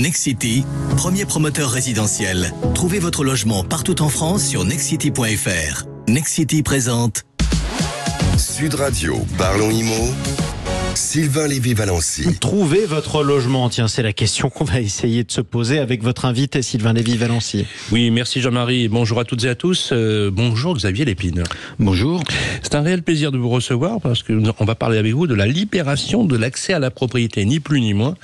Nexity, premier promoteur résidentiel. Trouvez votre logement partout en France sur nexity.fr. Nexity présente Sud Radio, parlons IMO. Sylvain Lévy-Valency. Trouvez votre logement. Tiens, c'est la question qu'on va essayer de se poser avec votre invité Sylvain Lévy-Valency. Oui, merci Jean-Marie. Bonjour à toutes et à tous. Bonjour Xavier Lépine. Bonjour. C'est un réel plaisir de vous recevoir parce qu'on va parler avec vous de la libération de l'accès à la propriété, ni plus ni moins.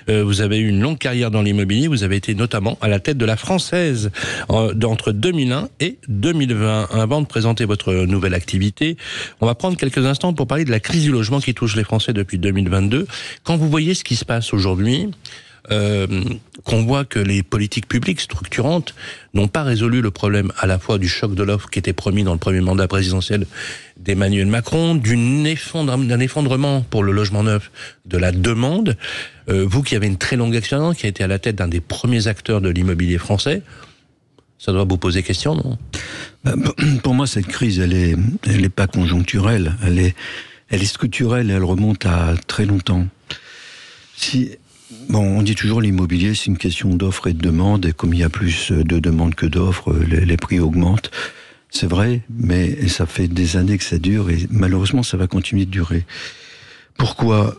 Vous avez eu une longue carrière dans l'immobilier. Vous avez été notamment à la tête de la Française entre 2001 et 2020. Avant de présenter votre nouvelle activité, on va prendre quelques instants pour parler de la crise du logement qui touche les Français depuis 2022. Quand vous voyez ce qui se passe aujourd'hui, qu'on voit que les politiques publiques structurantes n'ont pas résolu le problème à la fois du choc de l'offre qui était promis dans le premier mandat présidentiel d'Emmanuel Macron, d'un effondrement pour le logement neuf de la demande, vous qui avez une très longue expérience, qui a été à la tête d'un des premiers acteurs de l'immobilier français, ça doit vous poser question, non ? Pour moi, cette crise, elle est pas conjoncturelle, elle est structurelle et elle remonte à très longtemps. On dit toujours l'immobilier, c'est une question d'offre et de demande, et comme il y a plus de demandes que d'offres, les prix augmentent. C'est vrai, mais ça fait des années que ça dure, et malheureusement, ça va continuer de durer. Pourquoi ?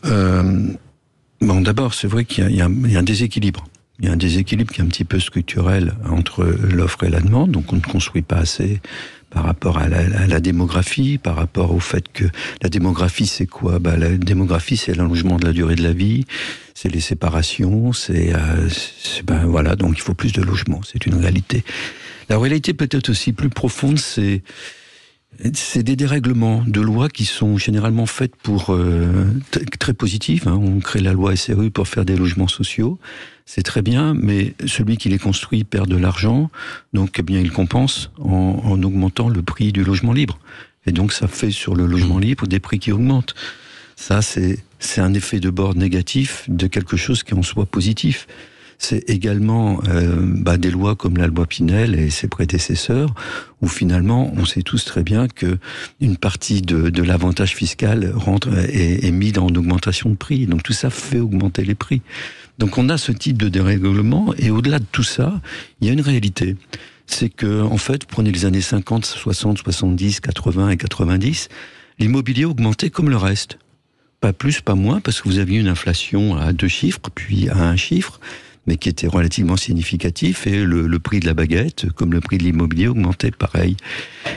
D'abord, c'est vrai qu'il y a un déséquilibre. Il y a un déséquilibre qui est un petit peu structurel entre l'offre et la demande, donc on ne construit pas assez par rapport à la démographie, par rapport au fait que la démographie, c'est quoi ? La démographie, c'est l'allongement de la durée de la vie, c'est les séparations, voilà, donc il faut plus de logements, c'est une réalité. La réalité peut-être aussi plus profonde, c'est des dérèglements de lois qui sont généralement faites pour très positifs. On crée la loi SRU pour faire des logements sociaux, c'est très bien, mais celui qui les construit perd de l'argent, donc il compense en augmentant le prix du logement libre. Et donc ça fait sur le logement libre des prix qui augmentent. Ça, c'est un effet de bord négatif de quelque chose qui en soit positif. C'est également des lois comme la loi Pinel et ses prédécesseurs, où finalement on sait tous très bien que une partie de l'avantage fiscal est mis en augmentation de prix. Donc tout ça fait augmenter les prix. Donc on a ce type de dérèglement, et au-delà de tout ça, il y a une réalité. C'est que, en fait, prenez les années 50, 60, 70, 80 et 90, l'immobilier augmentait comme le reste. Pas plus, pas moins, parce que vous aviez une inflation à 2 chiffres, puis à 1 chiffre, mais qui était relativement significatif, et le prix de la baguette, comme le prix de l'immobilier, augmentait pareil.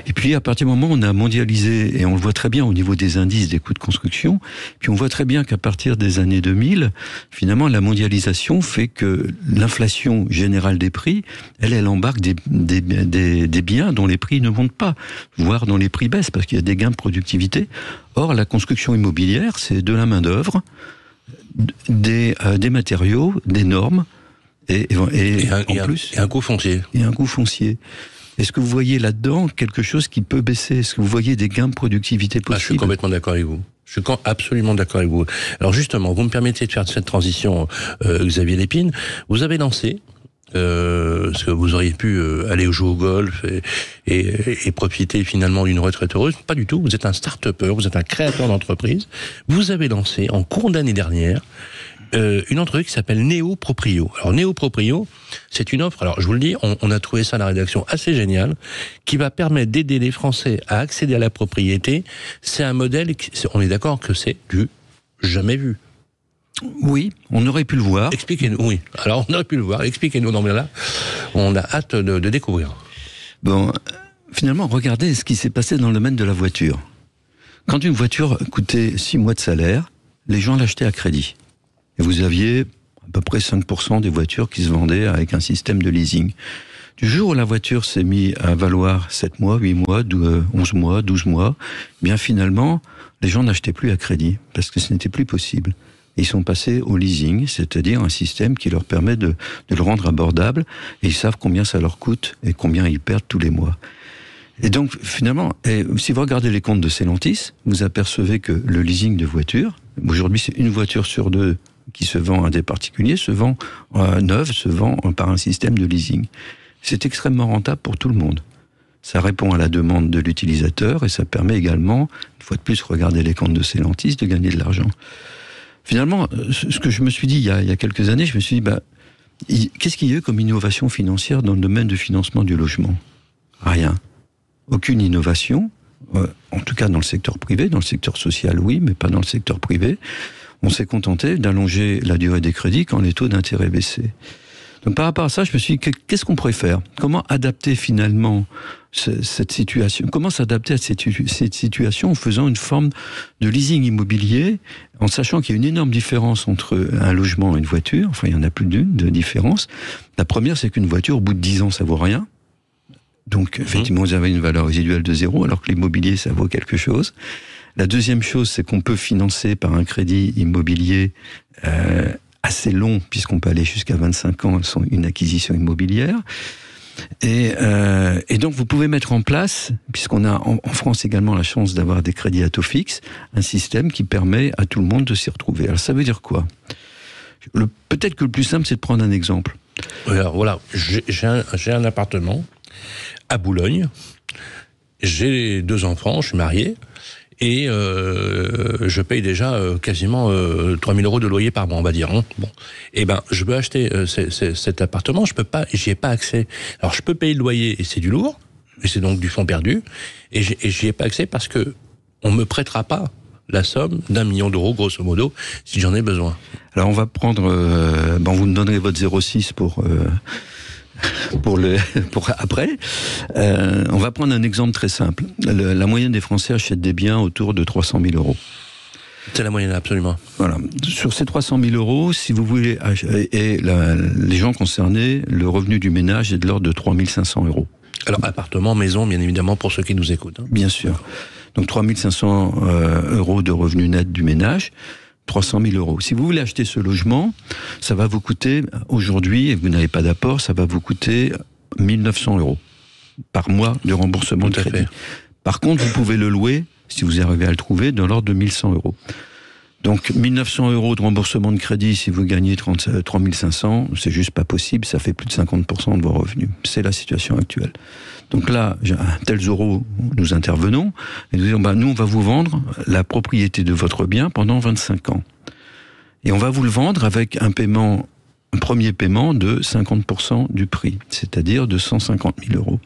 Et puis, à partir du moment où on a mondialisé, et on le voit très bien au niveau des indices des coûts de construction, puis on voit très bien qu'à partir des années 2000, finalement, la mondialisation fait que l'inflation générale des prix, elle embarque des biens dont les prix ne montent pas, voire dont les prix baissent, parce qu'il y a des gains de productivité. Or, la construction immobilière, c'est de la main-d'œuvre, des matériaux, des normes, et un coût foncier. Et un coût foncier. Est-ce que vous voyez là-dedans quelque chose qui peut baisser ? Est-ce que vous voyez des gains de productivité possibles ? Je suis complètement d'accord avec vous. Je suis absolument d'accord avec vous. Alors justement, vous me permettez de faire cette transition, Xavier Lépine. Vous avez lancé, parce que vous auriez pu aller jouer au golf et profiter finalement d'une retraite heureuse. Pas du tout. Vous êtes un start-upper, vous êtes un créateur d'entreprise. Vous avez lancé en cours d'année dernière une entreprise qui s'appelle Néo Proprio. Alors Néo Proprio, c'est une offre, alors je vous le dis, on a trouvé ça à la rédaction assez génial, qui va permettre d'aider les Français à accéder à la propriété. C'est un modèle, on est d'accord que c'est du jamais vu. Oui, on aurait pu le voir. Expliquez-nous, oui. Alors on aurait pu le voir, expliquez-nous. Non mais là, on a hâte de découvrir. Bon, finalement, regardez ce qui s'est passé dans le domaine de la voiture. Quand une voiture coûtait 6 mois de salaire, les gens l'achetaient à crédit. Et vous aviez à peu près 5% des voitures qui se vendaient avec un système de leasing. Du jour où la voiture s'est mise à valoir 7 mois, 8 mois, 11 mois, 12 mois, bien finalement, les gens n'achetaient plus à crédit, parce que ce n'était plus possible. Et ils sont passés au leasing, c'est-à-dire un système qui leur permet de le rendre abordable, et ils savent combien ça leur coûte et combien ils perdent tous les mois. Et donc, finalement, si vous regardez les comptes de Stellantis, vous apercevez que le leasing de voitures, aujourd'hui c'est une voiture sur 2 qui se vend à des particuliers, se vend neuve, se vend par un système de leasing. C'est extrêmement rentable pour tout le monde. Ça répond à la demande de l'utilisateur et ça permet également, une fois de plus, regarder les comptes de Stellantis, de gagner de l'argent. Finalement, ce que je me suis dit il y a quelques années, je me suis dit, Qu'est-ce qu'il y a comme innovation financière dans le domaine du financement du logement? Rien. Aucune innovation, en tout cas dans le secteur privé. Dans le secteur social, oui, mais pas dans le secteur privé. On s'est contenté d'allonger la durée des crédits quand les taux d'intérêt baissaient. Donc par rapport à ça, je me suis dit, qu'est-ce qu'on pourrait faire? Comment adapter finalement cette situation? Comment s'adapter à cette situation en faisant une forme de leasing immobilier, en sachant qu'il y a une énorme différence entre un logement et une voiture. Enfin, il y en a plus d'une de différence. La première, c'est qu'une voiture, au bout de 10 ans, ça vaut rien. Donc, effectivement, vous avez une valeur résiduelle de 0, alors que l'immobilier, ça vaut quelque chose. La deuxième chose, c'est qu'on peut financer par un crédit immobilier assez long, puisqu'on peut aller jusqu'à 25 ans une acquisition immobilière. Et donc, vous pouvez mettre en place, puisqu'on a en France également la chance d'avoir des crédits à taux fixe, un système qui permet à tout le monde de s'y retrouver. Alors, ça veut dire quoi? Peut-être que le plus simple, c'est de prendre un exemple. Voilà, j'ai un appartement à Boulogne, j'ai 2 enfants, je suis marié, et je paye déjà quasiment 3 000 € de loyer par mois, on va dire. Hein. Bon, et ben, je veux acheter cet appartement, je peux pas, j'y ai pas accès. Alors, je peux payer le loyer, et c'est du lourd, et c'est donc du fonds perdu, et j'y ai pas accès parce que on me prêtera pas la somme d'1 million d'euros, grosso modo, si j'en ai besoin. Alors, on va prendre, vous me donnerez votre 06 pour après. On va prendre un exemple très simple. La moyenne des Français achètent des biens autour de 300 000 €. C'est la moyenne, absolument. Voilà. Sur ces 300 000 €, si vous voulez, les gens concernés, le revenu du ménage est de l'ordre de 3 500 €. Alors, appartement, maison, bien évidemment, pour ceux qui nous écoutent. Hein. Bien sûr. Donc 3 500 € de revenu net du ménage. 300 000 €. Si vous voulez acheter ce logement, ça va vous coûter, aujourd'hui, et vous n'avez pas d'apport, ça va vous coûter 1 900 € par mois de remboursement de crédit. Par contre, vous pouvez le louer, si vous arrivez à le trouver, dans l'ordre de 1 100 €. Donc 1 900 € de remboursement de crédit, si vous gagnez 3 500, c'est juste pas possible, ça fait plus de 50% de vos revenus. C'est la situation actuelle. Donc là, à Telzoro, nous intervenons, et nous disons, nous, on va vous vendre la propriété de votre bien pendant 25 ans. Et on va vous le vendre avec un premier paiement de 50% du prix, c'est-à-dire de 150 000 €.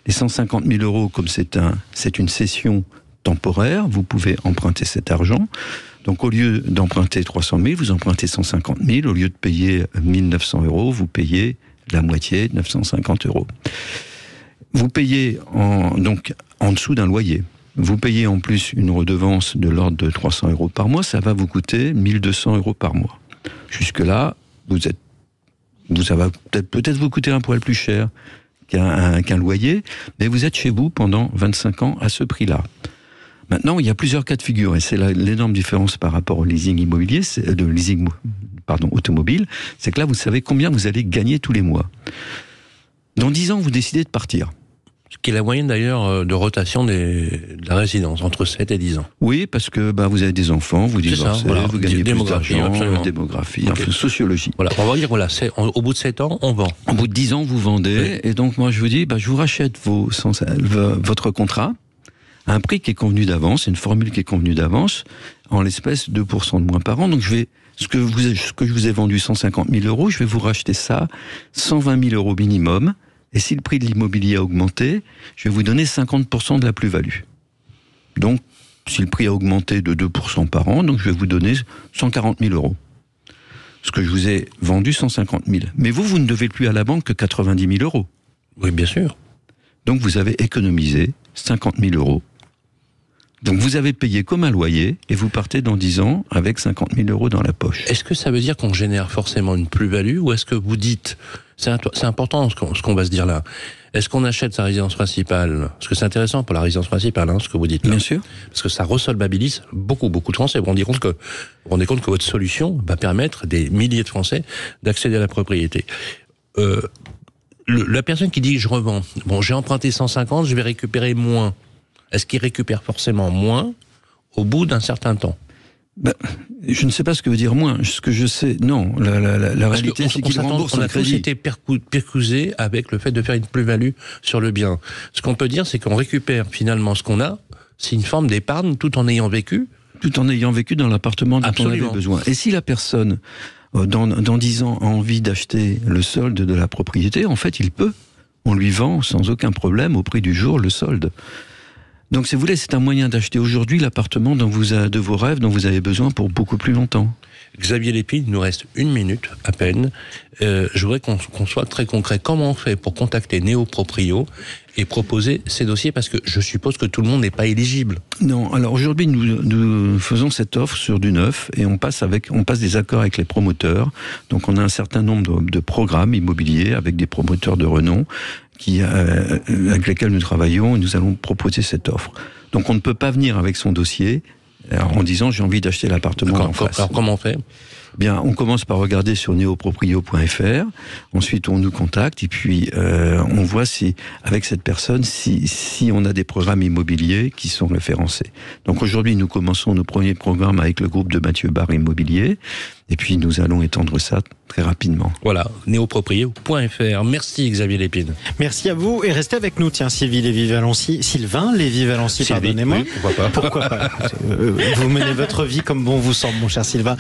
Les 150 000 €, comme c'est une cession temporaire, vous pouvez emprunter cet argent. Donc au lieu d'emprunter 300 000, vous empruntez 150 000. Au lieu de payer 1 900 €, vous payez la moitié, 950 €. Vous payez donc en dessous d'un loyer. Vous payez en plus une redevance de l'ordre de 300 € par mois. Ça va vous coûter 1 200 € par mois. Jusque-là, ça va peut-être vous coûter un poil plus cher qu'un loyer, mais vous êtes chez vous pendant 25 ans à ce prix-là. Maintenant, il y a plusieurs cas de figure, et c'est l'énorme différence par rapport au leasing immobilier, automobile, c'est que là, vous savez combien vous allez gagner tous les mois. Dans 10 ans, vous décidez de partir. Ce qui est la moyenne d'ailleurs de rotation de la résidence, entre 7 et 10 ans. Oui, parce que vous avez des enfants, vous divorcez, voilà, vous gagnez plus d'argent, démographie, okay. Sociologie. Voilà, on va dire, au bout de 7 ans, on vend. Au bout de 10 ans, vous vendez, oui. Et donc moi je vous dis, je vous rachète votre contrat à un prix qui est convenu d'avance, une formule qui est convenue d'avance, en l'espèce 2% de moins par an. Donc ce que je vous ai vendu 150 000 €, je vais vous racheter ça 120 000 € minimum. Et si le prix de l'immobilier a augmenté, je vais vous donner 50% de la plus-value. Donc, si le prix a augmenté de 2% par an, donc je vais vous donner 140 000 €. Ce que je vous ai vendu 150 000. Mais vous ne devez plus à la banque que 90 000 €. Oui, bien sûr. Donc vous avez économisé 50 000 €. Donc vous avez payé comme un loyer et vous partez dans 10 ans avec 50 000 € dans la poche. Est-ce que ça veut dire qu'on génère forcément une plus-value ou est-ce que vous dites, c'est important ce qu'on va se dire là, est-ce qu'on achète sa résidence principale? Parce que c'est intéressant pour la résidence principale, ce que vous dites là. Bien sûr. Parce que ça resolvabilise beaucoup de Français. Vous vous rendez compte que votre solution va permettre à des milliers de Français d'accéder à la propriété. La personne qui dit je revends, j'ai emprunté 150, je vais récupérer moins. Est-ce qu'il récupère forcément moins au bout d'un certain temps? Je ne sais pas ce que veut dire moins. Ce que je sais, non. La réalité, c'est qu'il rembourse un crédit. On a tous été percusés avec le fait de faire une plus-value sur le bien. Ce qu'on peut dire, c'est qu'on récupère finalement ce qu'on a. C'est une forme d'épargne tout en ayant vécu. Tout en ayant vécu dans l'appartement dont on avait besoin. Et si la personne dans 10 ans, a envie d'acheter le solde de la propriété, en fait, il peut. On lui vend sans aucun problème au prix du jour le solde. Donc, si vous voulez, c'est un moyen d'acheter aujourd'hui l'appartement de vos rêves dont vous avez besoin pour beaucoup plus longtemps. Xavier Lépine, il nous reste 1 minute à peine. Je voudrais qu'on soit très concret. Comment on fait pour contacter Néo Proprio et proposer ces dossiers? Parce que je suppose que tout le monde n'est pas éligible. Non, alors aujourd'hui, nous faisons cette offre sur du neuf et on passe des accords avec les promoteurs. Donc on a un certain nombre de programmes immobiliers avec des promoteurs de renom avec lesquels nous travaillons et nous allons proposer cette offre. Donc on ne peut pas venir avec son dossier en disant j'ai envie d'acheter l'appartement en face. Alors comment on fait ? Bien, on commence par regarder sur neoproprio.fr. Ensuite, on nous contacte et puis on voit si, avec cette personne, si on a des programmes immobiliers qui sont référencés. Donc aujourd'hui, nous commençons nos premiers programmes avec le groupe de Mathieu Barre Immobilier. Et puis, nous allons étendre ça très rapidement. Voilà, neoproprio.fr. Merci Xavier Lépine. Merci à vous et restez avec nous. Tiens, Sylvain Lévy-Valency, pardonnez-moi. Oui, pourquoi pas. Pourquoi pas. Vous menez votre vie comme bon vous semble, mon cher Sylvain.